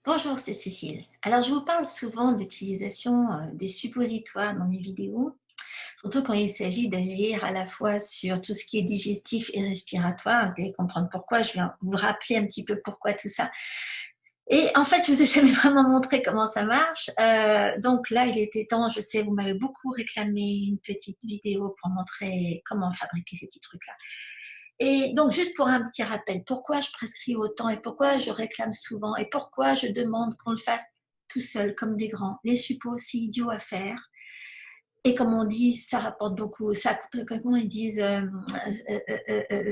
Bonjour, c'est Cécile. Alors, je vous parle souvent de l'utilisation des suppositoires dans mes vidéos, surtout quand il s'agit d'agir à la fois sur tout ce qui est digestif et respiratoire. Vous allez comprendre pourquoi, je vais vous rappeler un petit peu pourquoi tout ça. Et en fait, je vous ai jamais vraiment montré comment ça marche. Donc là, il était temps, je sais, vous m'avez beaucoup réclamé une petite vidéo pour montrer comment fabriquer ces petits trucs-là. Et donc, juste pour un petit rappel, pourquoi je prescris autant et pourquoi je réclame souvent et pourquoi je demande qu'on le fasse tout seul, comme des grands. Les suppos, c'est idiot à faire. Et comme on dit, ça rapporte beaucoup. Ça, comment ils disent,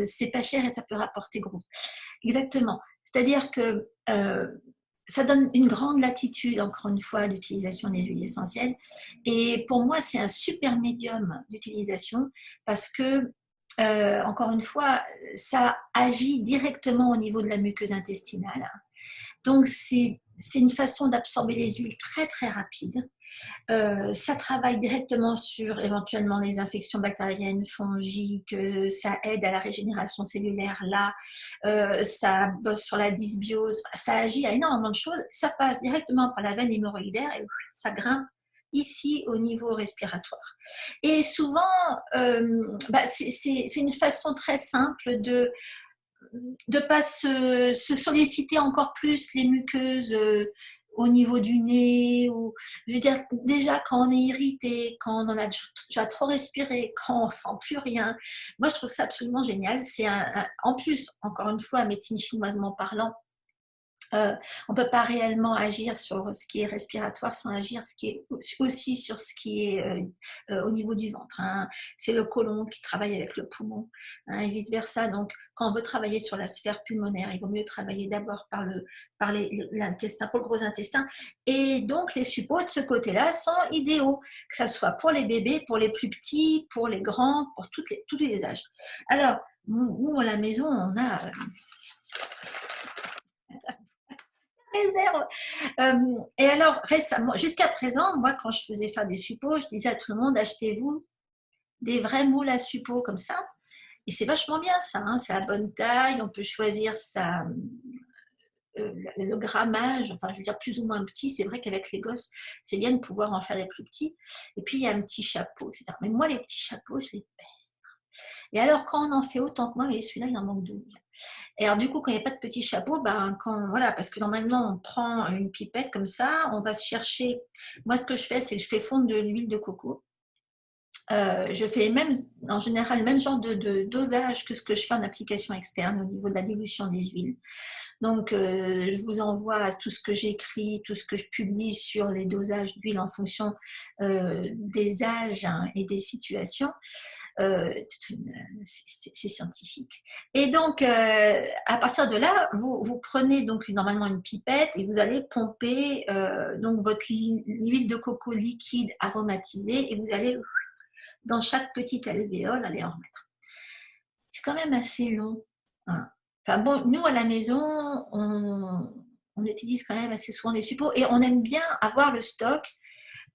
c'est pas cher et ça peut rapporter gros. Exactement. C'est-à-dire que ça donne une grande latitude, encore une fois, d'utilisation des huiles essentielles. Et pour moi, c'est un super médium d'utilisation parce que, encore une fois, ça agit directement au niveau de la muqueuse intestinale. Donc, c'est une façon d'absorber les huiles très, très rapide. Ça travaille directement sur éventuellement les infections bactériennes, fongiques, ça aide à la régénération cellulaire là, ça bosse sur la dysbiose, ça agit à énormément de choses, ça passe directement par la veine hémorroïdaire et ça grimpe ici au niveau respiratoire. Et souvent, c'est une façon très simple de pas se solliciter encore plus les muqueuses au niveau du nez ou je veux dire déjà quand on est irrité, quand on en a déjà trop respiré, quand on sent plus rien. Moi je trouve ça absolument génial. C'est en plus encore une fois médecine chinoisement parlant, on ne peut pas réellement agir sur ce qui est respiratoire sans agir ce qui est aussi sur ce qui est au niveau du ventre. Hein. C'est le côlon qui travaille avec le poumon hein, et vice-versa. Donc, quand on veut travailler sur la sphère pulmonaire, il vaut mieux travailler d'abord par l'intestin, pour le gros intestin. Et donc, les suppos de ce côté-là sont idéaux, que ce soit pour les bébés, pour les plus petits, pour les grands, pour tous les âges. Alors, nous, à la maison, on a réserve. Et alors, récemment, jusqu'à présent, moi, quand je faisais faire des suppos, je disais à tout le monde, achetez-vous des vrais moules à suppos comme ça. Et c'est vachement bien ça, hein, c'est la bonne taille, on peut choisir le grammage, enfin je veux dire plus ou moins petit, c'est vrai qu'avec les gosses, c'est bien de pouvoir en faire les plus petits. Et puis il y a un petit chapeau, etc. Mais moi les petits chapeaux, je les perds. Et alors quand on en fait autant que moi, mais celui-là il en manque deux. Et alors, du coup, quand il n'y a pas de petit chapeau, ben, voilà, parce que normalement, on prend une pipette comme ça, on va se chercher. Moi, ce que je fais, c'est que je fais fondre de l'huile de coco. Je fais même, en général, le même genre de dosage que ce que je fais en application externe au niveau de la dilution des huiles. Donc, je vous envoie tout ce que j'écris, tout ce que je publie sur les dosages d'huile en fonction des âges hein, et des situations. Euh, c'est scientifique. Et donc, à partir de là, vous prenez donc normalement une pipette et vous allez pomper donc votre huile de coco liquide aromatisée et vous allez dans chaque petite alvéole aller en remettre. C'est quand même assez long. Hein. Enfin bon, nous à la maison, on utilise quand même assez souvent des suppos et on aime bien avoir le stock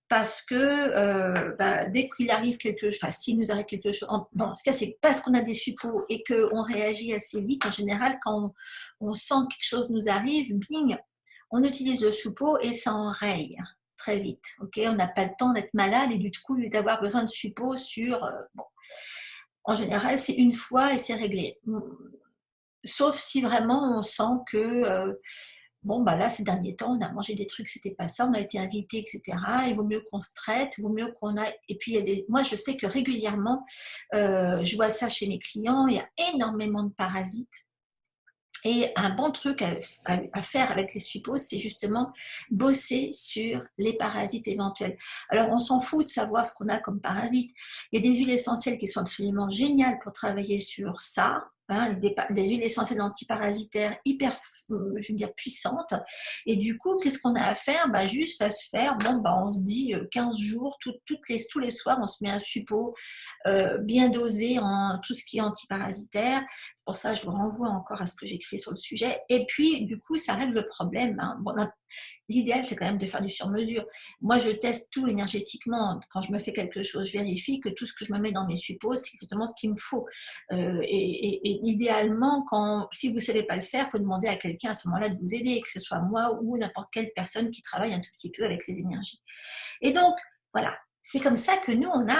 parce que dès qu'il arrive quelque chose, enfin s'il nous arrive quelque chose, dans ce cas c'est parce qu'on a des suppos et qu'on réagit assez vite, en général quand on sent que quelque chose nous arrive, bing, on utilise le suppos et ça enraye très vite. Okay, on n'a pas le temps d'être malade et du coup d'avoir besoin de suppos sur... bon. En général c'est une fois et c'est réglé. Sauf si vraiment on sent que bon, bah là, ces derniers temps, on a mangé des trucs, c'était pas ça, on a été invité, etc. Il vaut mieux qu'on se traite, il vaut mieux qu'on aille. Et puis, il y a moi, je sais que régulièrement, je vois ça chez mes clients, il y a énormément de parasites. Et un bon truc à faire avec les suppos, c'est justement bosser sur les parasites éventuels. Alors, on s'en fout de savoir ce qu'on a comme parasites. Il y a des huiles essentielles qui sont absolument géniales pour travailler sur ça. Hein, des huiles essentielles antiparasitaires hyper, je veux dire, puissantes. Et du coup, qu'est-ce qu'on a à faire? Bah, juste à se faire, bon, bah, on se dit 15 jours, tous les soirs, on se met un suppos bien dosé en tout ce qui est antiparasitaire. Pour ça, je vous renvoie encore à ce que j'écris sur le sujet. Et puis, du coup, ça règle le problème. Hein. Bon, l'idéal, c'est quand même de faire du sur-mesure. Moi, je teste tout énergétiquement. Quand je me fais quelque chose, je vérifie que tout ce que je me mets dans mes suppos, c'est exactement ce qu'il me faut. Et idéalement, si vous ne savez pas le faire, il faut demander à quelqu'un à ce moment-là de vous aider, que ce soit moi ou n'importe quelle personne qui travaille un tout petit peu avec ces énergies. Et donc, voilà, c'est comme ça que nous, on a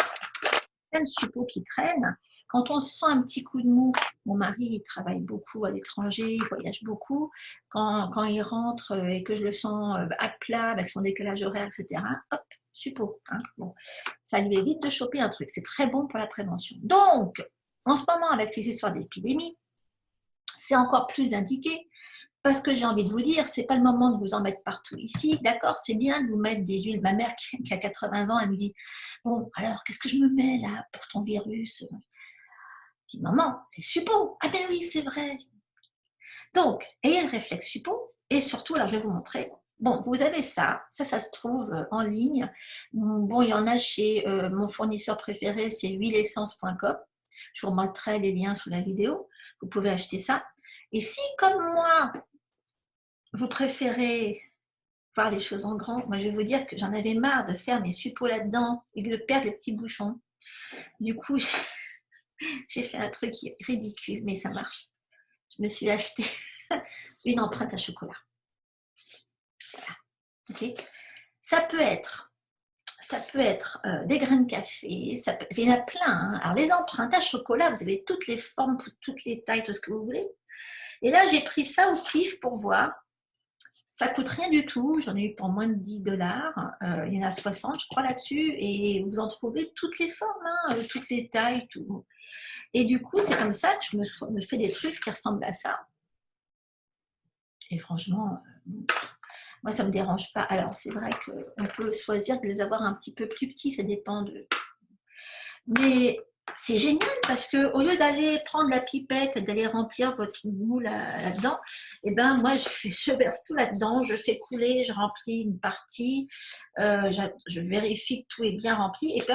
plein de suppos qui traînent. Quand on se sent un petit coup de mou, mon mari, il travaille beaucoup à l'étranger, il voyage beaucoup. Quand il rentre et que je le sens à plat, avec son décalage horaire, etc., hop, suppo. Hein. Bon, ça lui évite de choper un truc. C'est très bon pour la prévention. Donc, en ce moment, avec les histoires d'épidémie, c'est encore plus indiqué. Parce que j'ai envie de vous dire, c'est pas le moment de vous en mettre partout ici. D'accord, c'est bien de vous mettre des huiles. Ma mère qui a 80 ans, elle me dit, bon, alors, qu'est-ce que je me mets là pour ton virus? Je dis, maman, les suppos. Ah ben oui, c'est vrai. Donc, ayez le réflexe suppos. Et surtout, alors je vais vous montrer. Bon, vous avez ça se trouve en ligne. Bon, il y en a chez mon fournisseur préféré, c'est huilessence.com. Je vous remettrai les liens sous la vidéo. Vous pouvez acheter ça. Et si, comme moi, vous préférez voir les choses en grand, moi je vais vous dire que j'en avais marre de faire mes suppos là-dedans et de perdre les petits bouchons. Du coup, j'ai fait un truc ridicule, mais ça marche. Je me suis acheté une empreinte à chocolat. Voilà. Okay. Ça peut être des grains de café, il y en a plein. Hein. Alors les empreintes à chocolat, vous avez toutes les formes, toutes les tailles, tout ce que vous voulez. Et là, j'ai pris ça au pif pour voir. Ça coûte rien du tout, j'en ai eu pour moins de 10 $. Il y en a 60, je crois, là-dessus. Et vous en trouvez toutes les formes, hein, toutes les tailles, tout. Et du coup, c'est comme ça que je me fais des trucs qui ressemblent à ça. Et franchement, moi, ça ne me dérange pas. Alors, c'est vrai qu'on peut choisir de les avoir un petit peu plus petits, ça dépend de... Mais c'est génial parce qu'au lieu d'aller prendre la pipette, d'aller remplir votre moule là-dedans, et ben moi, je verse tout là-dedans, je fais couler, je remplis une partie, je vérifie que tout est bien rempli, et puis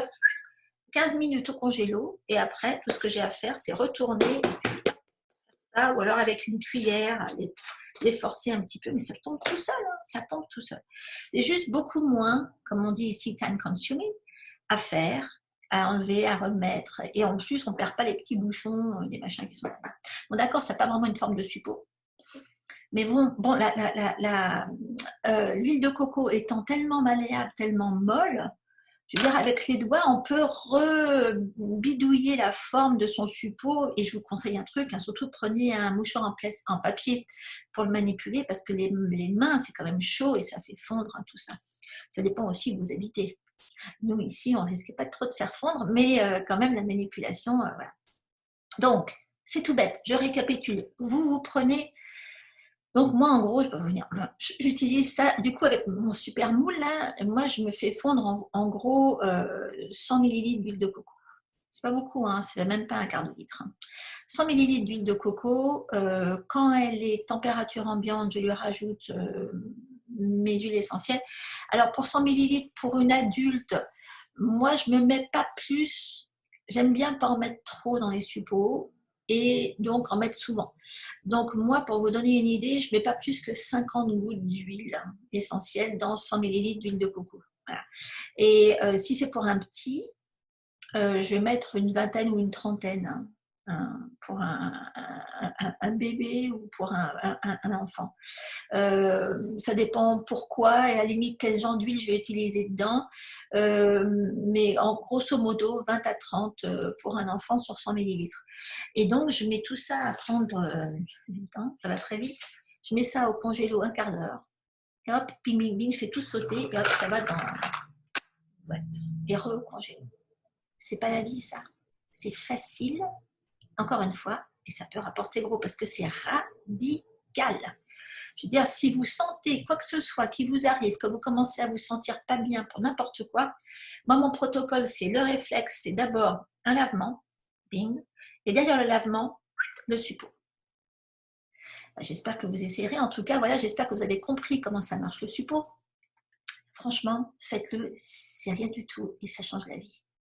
15 minutes au congélo, et après, tout ce que j'ai à faire, c'est retourner ça, ou alors avec une cuillère, les forcer un petit peu, mais ça tombe tout seul, hein, ça tombe tout seul. C'est juste beaucoup moins, comme on dit ici, time consuming, à faire, à enlever, à remettre, et en plus, on ne perd pas les petits bouchons, des machins qui sont là. Bon, d'accord, ça n'a pas vraiment une forme de suppôt, mais bon l'huile de coco étant tellement malléable, tellement molle, je veux dire, avec les doigts, on peut rebidouiller la forme de son suppôt. Et je vous conseille un truc, hein, surtout prenez un mouchoir en papier pour le manipuler, parce que les mains, c'est quand même chaud et ça fait fondre, hein, tout ça. Ça dépend aussi où vous habitez. Nous, ici, on ne risque pas trop de faire fondre, mais quand même, la manipulation, voilà. Donc, c'est tout bête. Je récapitule. Vous prenez... Donc moi, en gros, je peux vous dire, j'utilise ça, du coup, avec mon super moule, là, moi, je me fais fondre en gros 100 ml d'huile de coco. C'est pas beaucoup, hein, c'est même pas un quart de litre. Hein. 100 ml d'huile de coco, quand elle est température ambiante, je lui rajoute mes huiles essentielles. Alors pour 100 ml pour une adulte, moi, je me mets pas plus, j'aime bien pas en mettre trop dans les suppos, et donc en mettre souvent. Donc moi, pour vous donner une idée, je ne mets pas plus que 50 gouttes d'huile essentielle dans 100 ml d'huile de coco. Voilà. Et si c'est pour un petit, je vais mettre une vingtaine ou une trentaine, hein, pour un bébé ou pour un enfant. Ça dépend pourquoi et à la limite quel genre d'huile je vais utiliser dedans. Mais en grosso modo, 20 à 30 pour un enfant sur 100 ml. Et donc, je mets tout ça à prendre ça va très vite. Je mets ça au congélo un quart d'heure. Et hop, bing, bing, bing, je fais tout sauter et hop, ça va dans la boîte. Et au congélo. C'est pas la vie, ça. C'est facile, encore une fois, et ça peut rapporter gros parce que c'est radical. Je veux dire, si vous sentez quoi que ce soit qui vous arrive, que vous commencez à vous sentir pas bien pour n'importe quoi, moi, mon protocole, c'est le réflexe, c'est d'abord un lavement, bing, et derrière le lavement, le suppôt. J'espère que vous essayerez. En tout cas, voilà, j'espère que vous avez compris comment ça marche le suppôt. Franchement, faites-le, c'est rien du tout et ça change la vie.